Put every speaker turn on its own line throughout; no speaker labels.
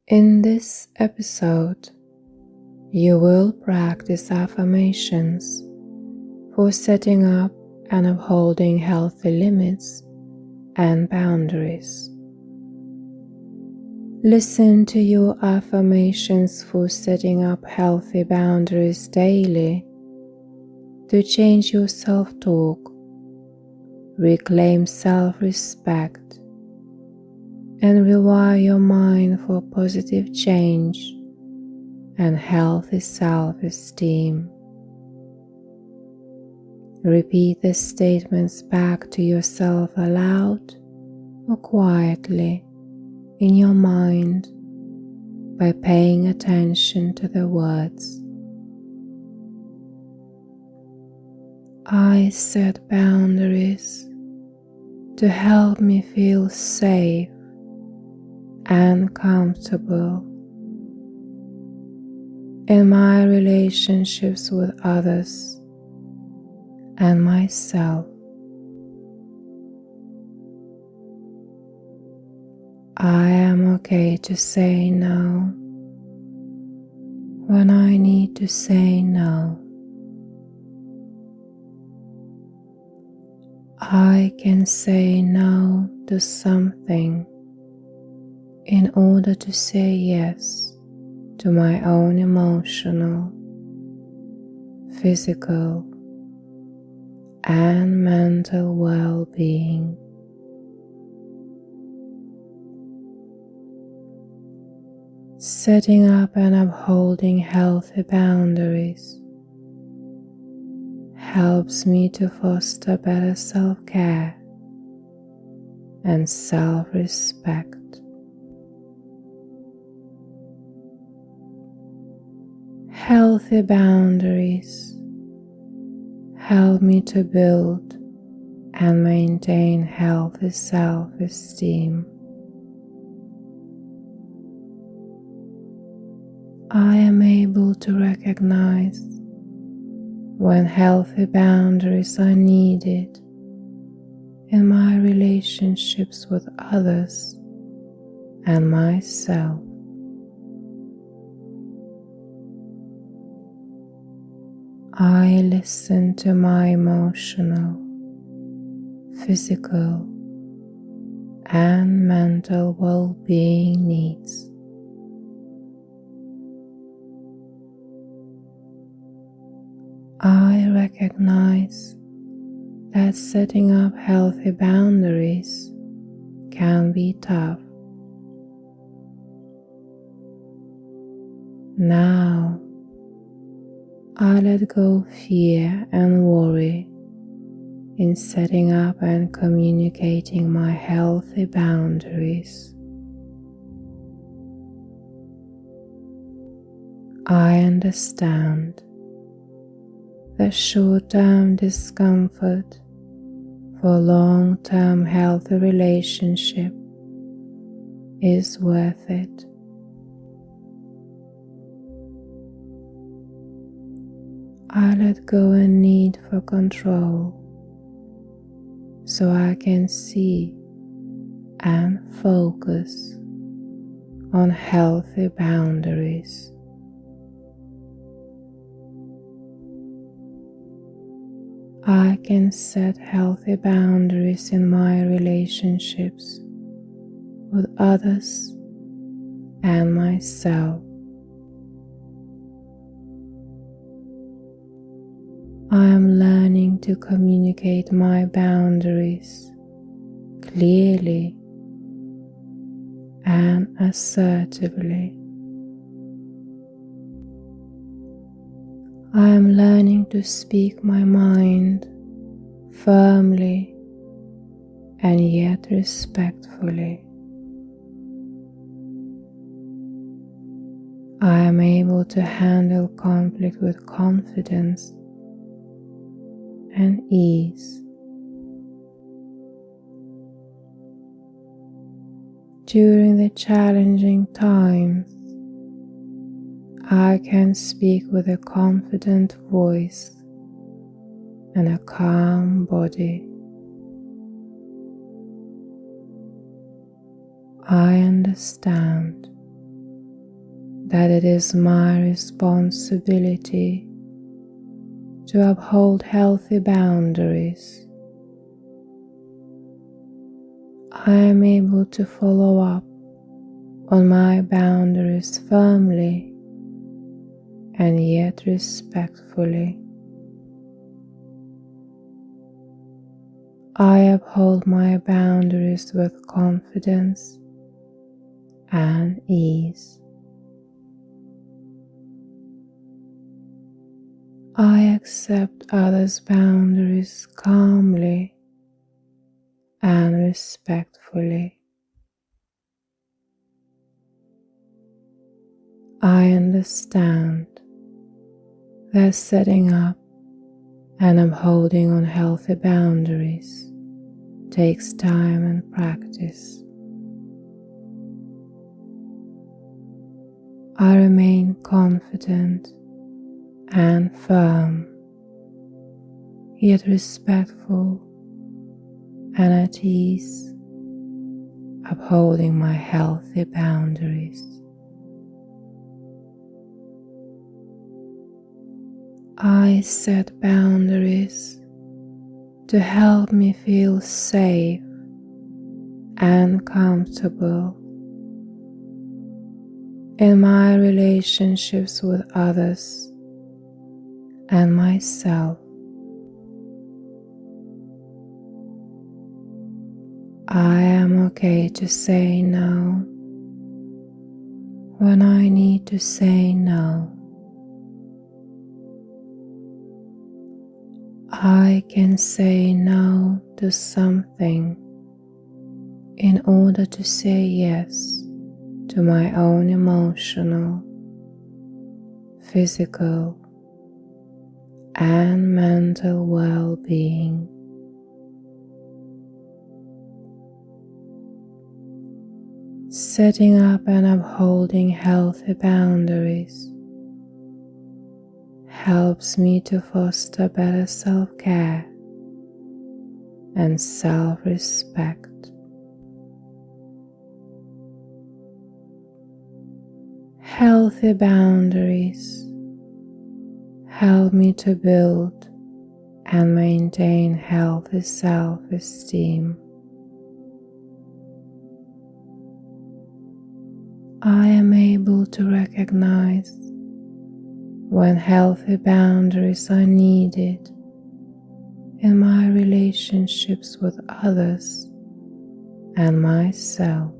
In this episode, you will practice affirmations for setting up and upholding healthy limits and boundaries. Listen to your affirmations for setting up healthy boundaries daily to change your self-talk, reclaim self-respect, and rewire your mind for positive change and healthy self-esteem. Repeat the statements back to yourself aloud or quietly in your mind by paying attention to the words. I set boundaries to help me feel safe and comfortable in my relationships with others and myself. I am okay to say no when I need to say no. I can say no to something in order to say yes to my own emotional, physical, and mental well-being. Setting up and upholding healthy boundaries helps me to foster better self-care and self-respect. Healthy boundaries help me to build and maintain healthy self-esteem. I am able to recognize when healthy boundaries are needed in my relationships with others and myself. I listen to my emotional, physical, and mental well-being needs. I recognize that setting up healthy boundaries can be tough. Now, I let go fear and worry in setting up and communicating my healthy boundaries. I understand that short-term discomfort for long-term healthy relationship is worth it. I let go a need for control so I can see and focus on healthy boundaries. I can set healthy boundaries in my relationships with others and myself. I am learning to communicate my boundaries clearly and assertively. I am learning to speak my mind firmly and yet respectfully. I am able to handle conflict with confidence and ease. During the challenging times, I can speak with a confident voice and a calm body. I understand that it is my responsibility to uphold healthy boundaries. I am able to follow up on my boundaries firmly and yet respectfully. I uphold my boundaries with confidence and ease. I accept others' boundaries calmly and respectfully. I understand that setting up and upholding unhealthy boundaries takes time and practice. I remain confident and firm, yet respectful and at ease, upholding my healthy boundaries. I set boundaries to help me feel safe and comfortable in my relationships with others and myself. I am okay to say no when I need to say no. I can say no to something in order to say yes to my own emotional, physical, and mental well-being. Setting up and upholding healthy boundaries helps me to foster better self-care and self-respect. Healthy boundaries help me to build and maintain healthy self-esteem. I am able to recognize when healthy boundaries are needed in my relationships with others and myself.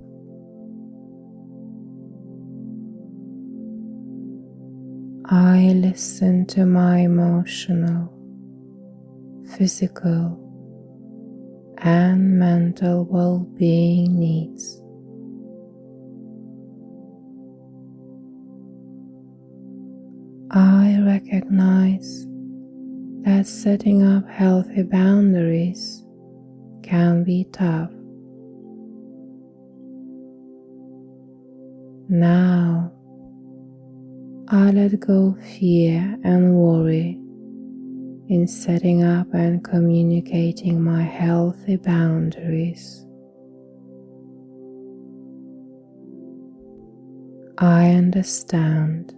I listen to my emotional, physical, and mental well-being needs. I recognize that setting up healthy boundaries can be tough. Now, I let go fear and worry in setting up and communicating my healthy boundaries. I understand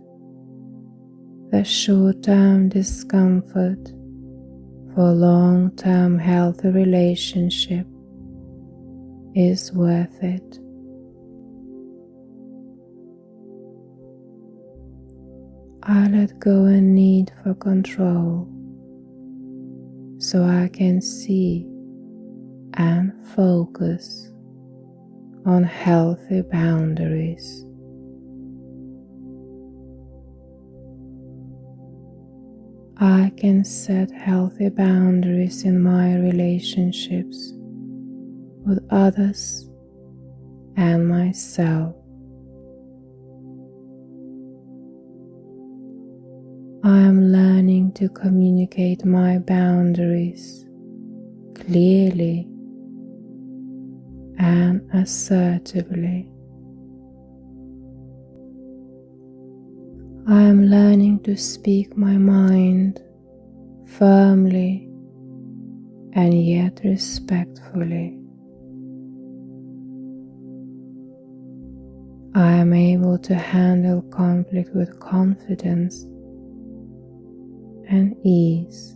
that short-term discomfort for long-term healthy relationship is worth it. I let go a need for control so I can see and focus on healthy boundaries. I can set healthy boundaries in my relationships with others and myself. I am learning to communicate my boundaries clearly and assertively. I am learning to speak my mind firmly and yet respectfully. I am able to handle conflict with confidence and ease.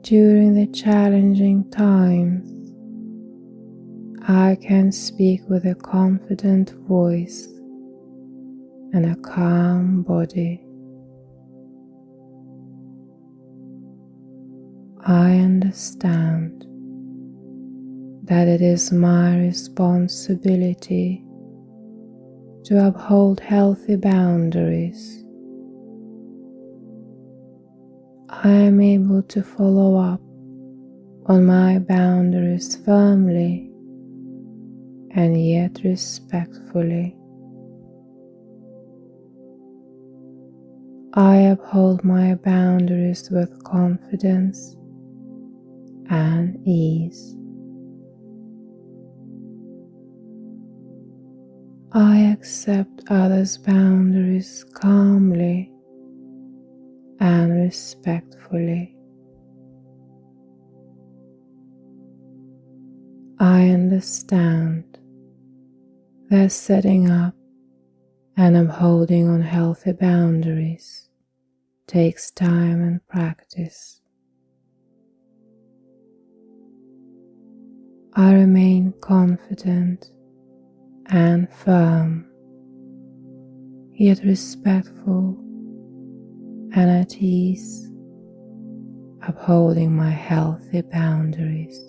During the challenging times, I can speak with a confident voice and a calm body. I understand that it is my responsibility to uphold healthy boundaries. I am able to follow up on my boundaries firmly and yet respectfully. I uphold my boundaries with confidence and ease. I accept others' boundaries calmly and respectfully. I understand that setting up and upholding unhealthy boundaries takes time and practice. I remain confident and firm, yet respectful and at ease, upholding my healthy boundaries.